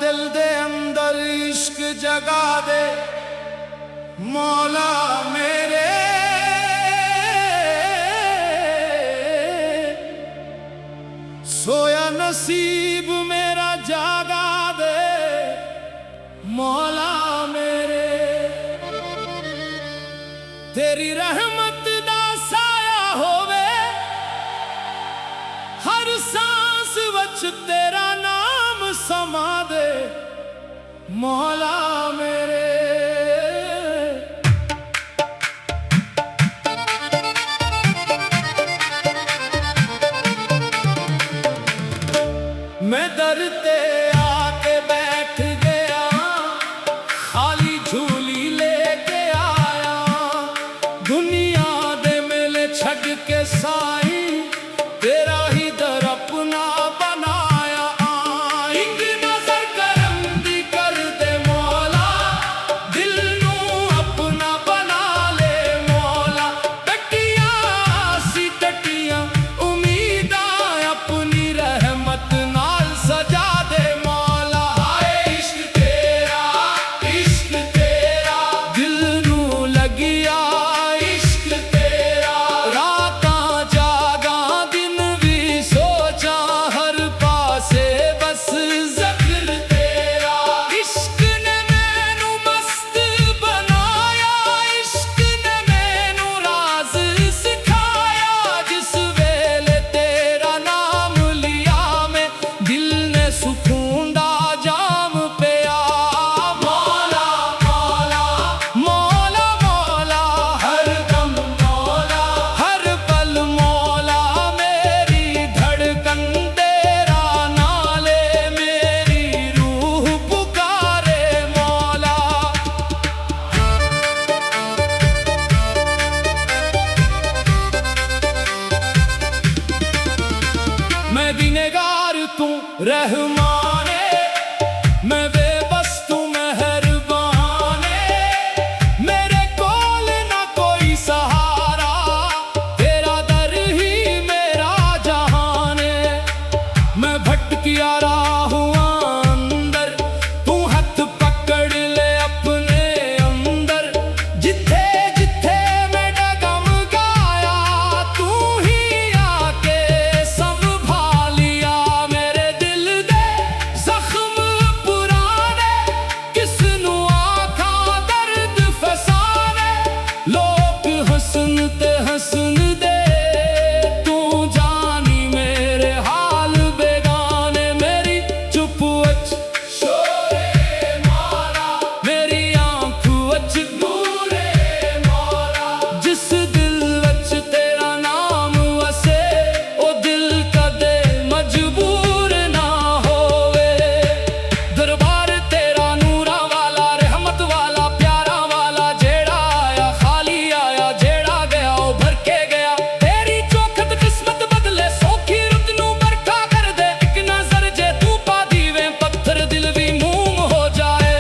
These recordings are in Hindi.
दिल दे अंदर इश्क जगा दे मौला मेरे। सोया नसीब मेरा जागा दे मौला मेरे। तेरी रहमत दा साया होवे हर सांस वच तेरा नाम समा दे मौला मेरे। मैं दर ते आके बैठ गया, खाली झूली लेके आया। दुनिया दे मेले छड़ के साई तेरा ही दर अपना बनाया। एक नजर करम दी कर दे मौला, दिल नू अपना बना ले मौला। टटियां सी टटियां उम्मीदां अपनी रहमत नाल सजा दे मौला। हाय इश्क तेरा दिल नू लगिया इश्क तेरा। रातां जागा दिन भी सोचा हर पासे बस ज़िक्र तेरा। इश्क ने मैनू मस्त बनाया, इश्क ने मैनू राज सिखाया। जिस वेले तेरा नाम लिया मैं दिल ने सुकून दा जाम पिया। मौला मौला मौला मौला हर दम मौला, हर पल मौला मेरी धड़कन तेरा नाले मेरी रूह पुकारे मौला। मैं गुनहगार तू रहमाने, मैं बेबस तू मेहरबाने। मेरे कोल ना कोई सहारा, तेरा दर ही मेरा जहान है। मैं भटकिया राहुआ अंदर, तू हाथ पकड़ ले अपने अंदर। जिथे जिथे मैं डगम गाया तू ही आके संभालिया। मेरे दिल दे जख्म पुराने किस नू आखा दर्द फसाने। लोग हसन ते हसन दे तू जानी मेरे हाल बेगाने। मेरी चुप वच शोरे मौला, मेरी आंख वच नूरे मौला। जिस दिल वच तेरा नाम वसे ओ दिल कदे मजबूर ना होवे। दरबार तेरा नूरा वाला रहमत वाला प्यारा वाला। जेड़ा आया खाली आया, जेड़ा गया ओ भर के गया। तेरी चौखट किस्मत बदले सौखी रुत नू बरखा कर दे। एक नजर जे तू पा दीवे पत्थर दिल भी मूंग हो जाए।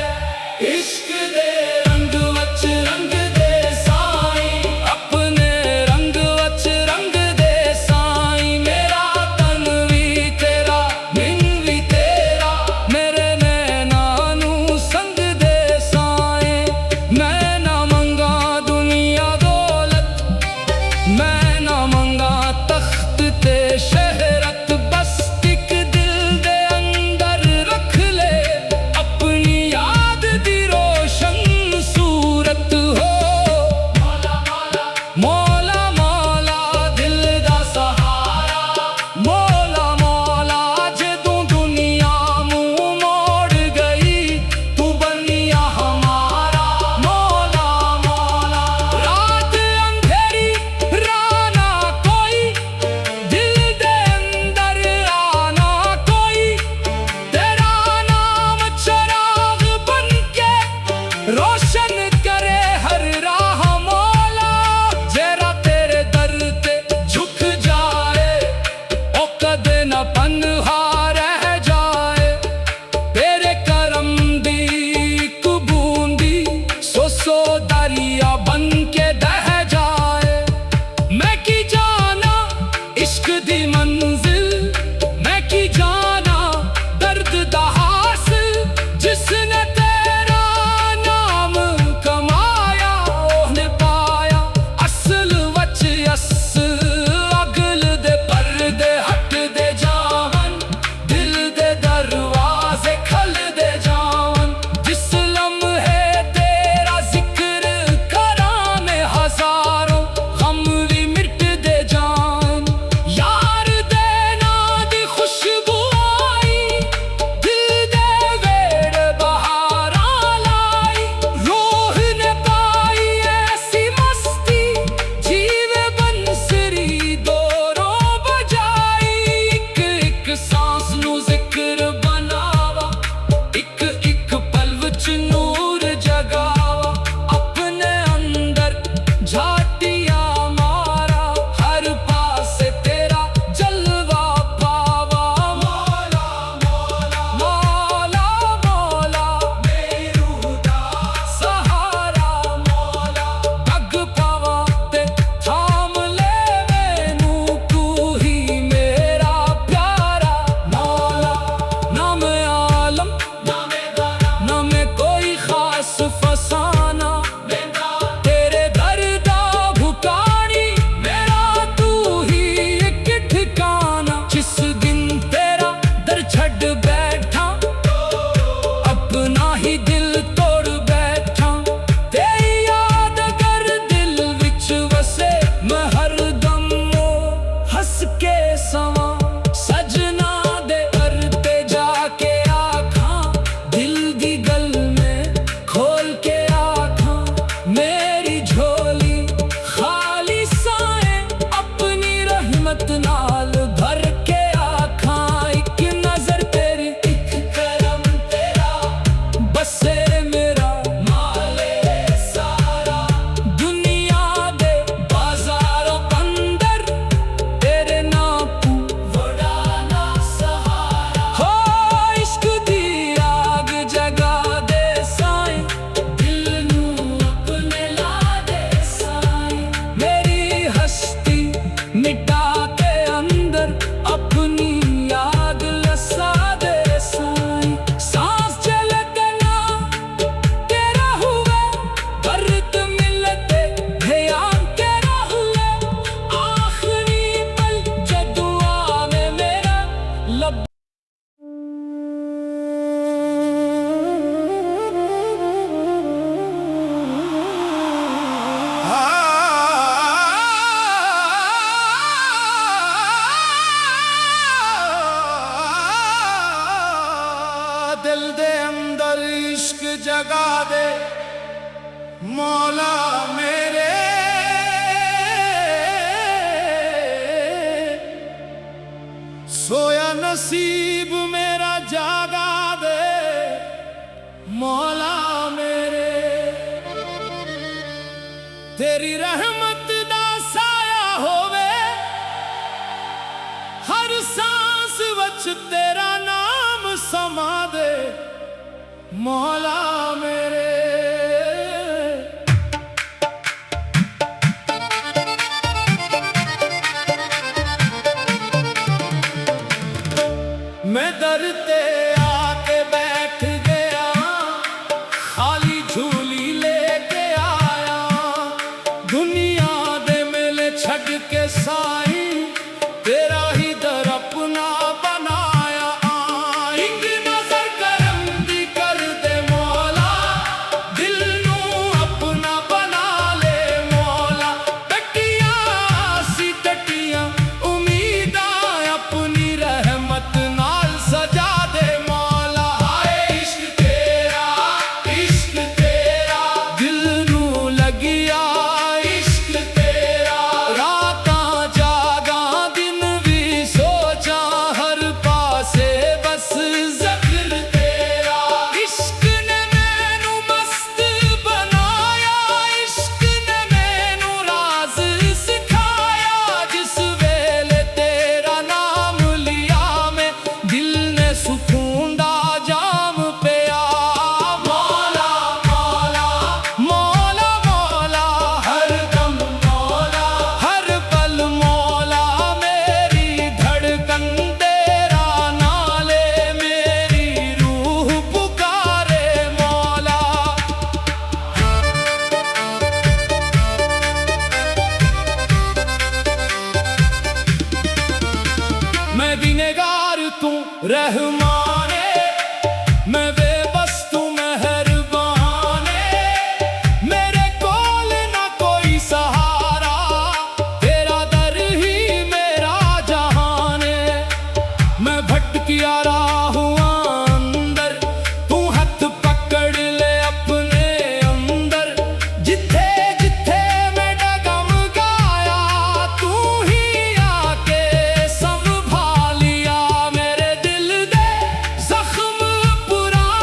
इश्क दे रंग वच रंग दे साई, अपने रंग वच रंग दे साई। मेरा तन भी तेरा दिन भी तेरा, मेरे नैना नू संग दे साए। मैं ना मंगा दुनिया दौलत, मैं ना मंगा तख्त ते शहरत। बस एक दिल दे अंदर रख ले अपनी याद दी रोशन सूरत हो। मौला मौला मौला मौला दिल दा सहारा। मौला मौला जदों दुनिया मुंह मोड़ गई तू बनिया हमारा। मौला मौला रात अंधेरी राना कोई, दिल दे अंदर आना कोई। तेरा नाम चराग बन के रोशन करे हर राह मौला। जरा तेरे दर ते झुक जाए ओ कदे न पन्हा रह जाए। तेरे करम दी एक बूंदी सो दरिया बन के दह जाए। मैं की जाना इश्क दी मंजिल, मैं की जाना दर्द दा हासिल। दिल दे अंदर इश्क जगा दे मौला मेरे। सोया नसीब मेरा जागा दे मौला मेरे। तेरी रहमत दा साया होवे हर सांस वच तेरा नाम समा दे मौला मेरे। मैं दर ते आके बैठ गया खाली झूली लेके आया दुनिया दे मेले छड़ के साई तेरा ही दर अपना बनाया। एक नजर करम दी कर दे मौला दिल नू अपना बना ले मौला। टटियां सी टटियां उम्मीदां अपनी रहमत नाल सजा दे मौला। आए इश्क तेरा दिल नू लगिया इश्क तेरा। रातां जागा दिन भी सोचा हर पासे बस ज़िक्र तेरा। इश्क ने मैनू मस्त बनाया इश्क ने मैनू राज सिखाया। जिस वेले तेरा नाम लिया मैं दिल ने सुकून दा जाम पिया। मौला मौला मौला मौला हर दम मौला हर पल मौला मेरी धड़कन तेरा नाले मेरी रूह पुकारे मौला। मैं गुनहगार तू रहमाने मैं बेबस तू मेहरबाने। मेरे कोल ना कोई सहारा तेरा दर ही मेरा जहान है। मैं भटकिया राहुआ अंदर तू हाथ पकड़ ले अपने अंदर। जिथे जिथे मैं डगम गाया तू ही आके संभालिया। मेरे दिल दे जख्म पुराने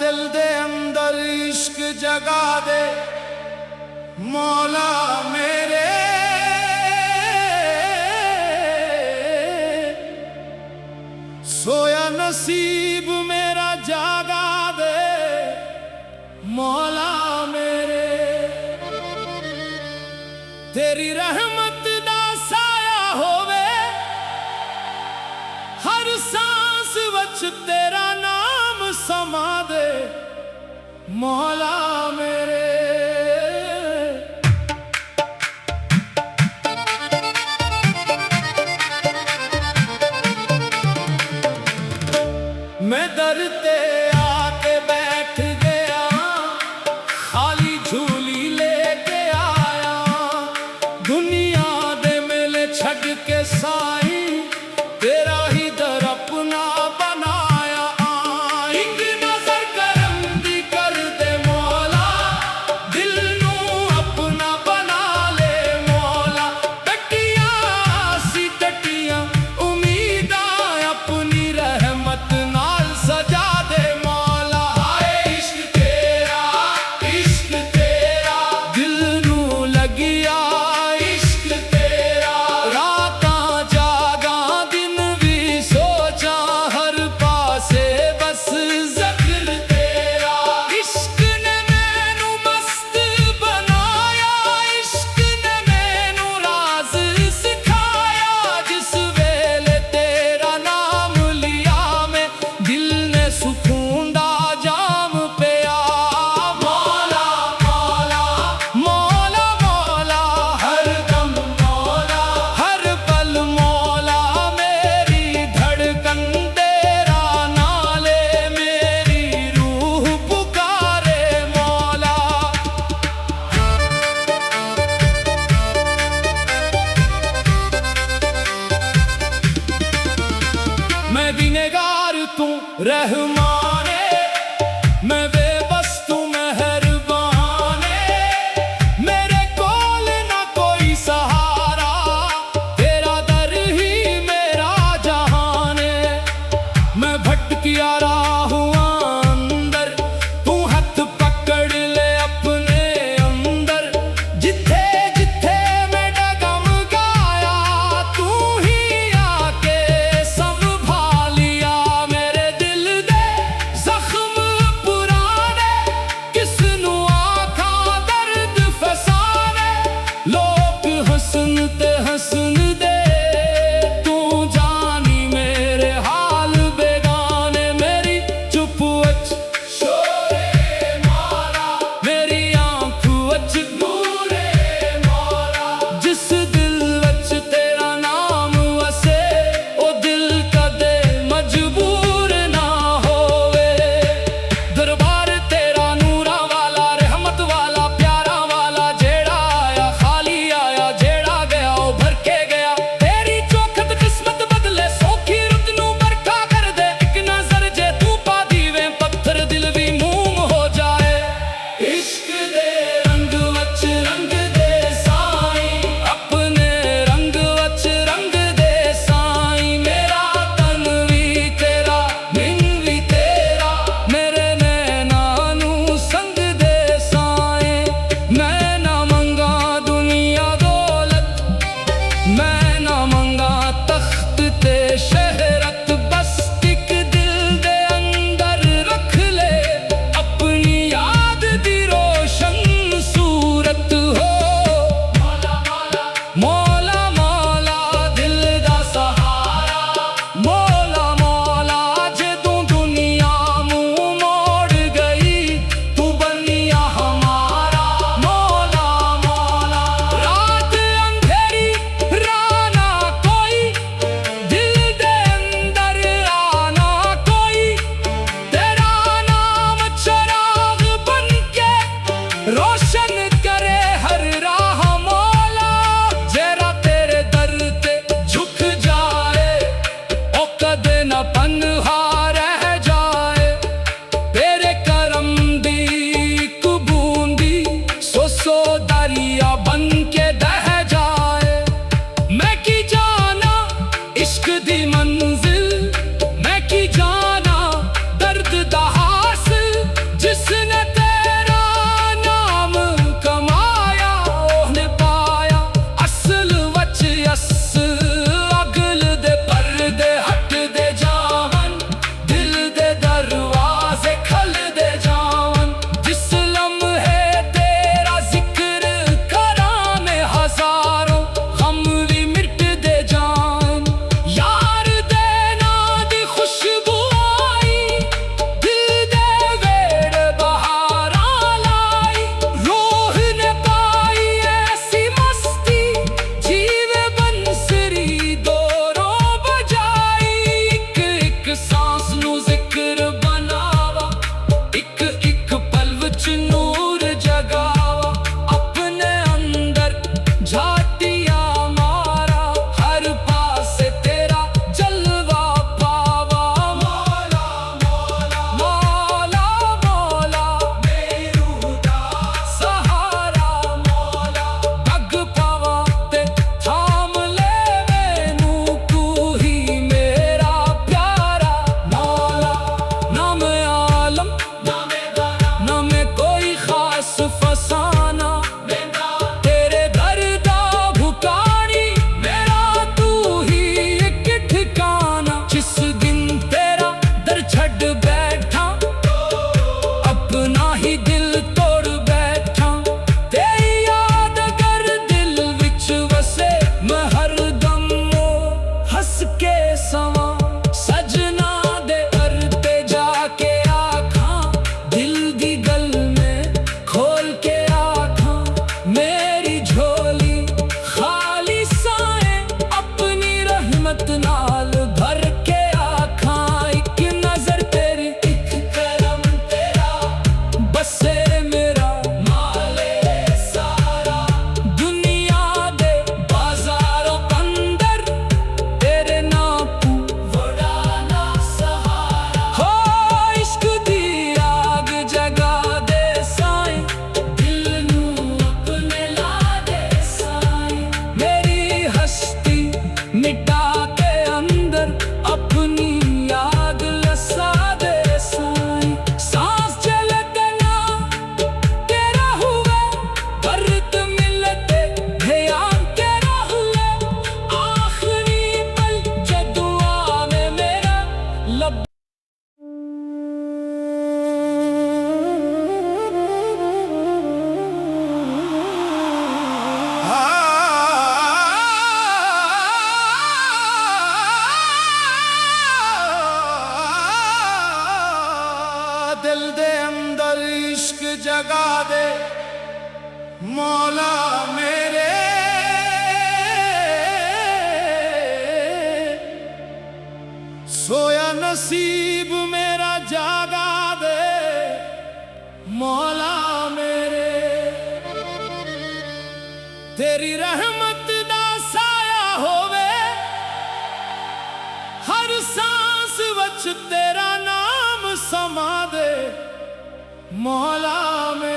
दिल दे अंदर इश्क जगा दे मौला मेरे। सोया नसीब मेरा जागा दे मौला मेरे। तेरी रहमत दा साया होवे हर सांस वच तेरा नाम समा दे मौला मेरे। मैं दर ते आके बैठ गया खाली झूली लेके आया दुनिया दे मेले छड़ के साई तेरा ही दर अपना बनाया। एक नजर करम दी कर दे मौला दिल नू अपना बना ले मौला। टटिया सी टटिया उम्मीदां अपनी रहमत नाल सजा दे मौला। हाय इश्क तेरा दिल नू लगिया इश्क तेरा। रातां जागा दिन भी सोचा हर पासे बस ज़िक्र तेरा। इश्क ने मैनू मस्त बनाया इश्क ने मैनू राज सिखाया। जिस वेले तेरा नाम लिया मैं दिल ने सुकून दा जाम पिया। मौला मौला मौला मौला हर दम मौला हर पल मौला मेरी धड़कन तेरा नाले मेरी रूह पुकारे मौला। मैं गुनहगार तू रहमाने मैं बेबस तू मेहरबाने। मेरे कोल ना कोई सहारा तेरा दर ही मेरा जहान है। मैं भटकिया राहुआ अंदर तू हाथ पकड़ ले अपने अंदर। जिथे जिथे मैं डगम गाया तू ही आके संभालिया। मेरे दिल दे जख्म पुराने दिल दे अंदर इश्क जगा दे मौला मेरे। सोया नसीब मेरा जागा दे मौला मेरे। तेरी रहमत दा साया होवे हर सांस वच तेरा नाम समा दे मौला मेरे।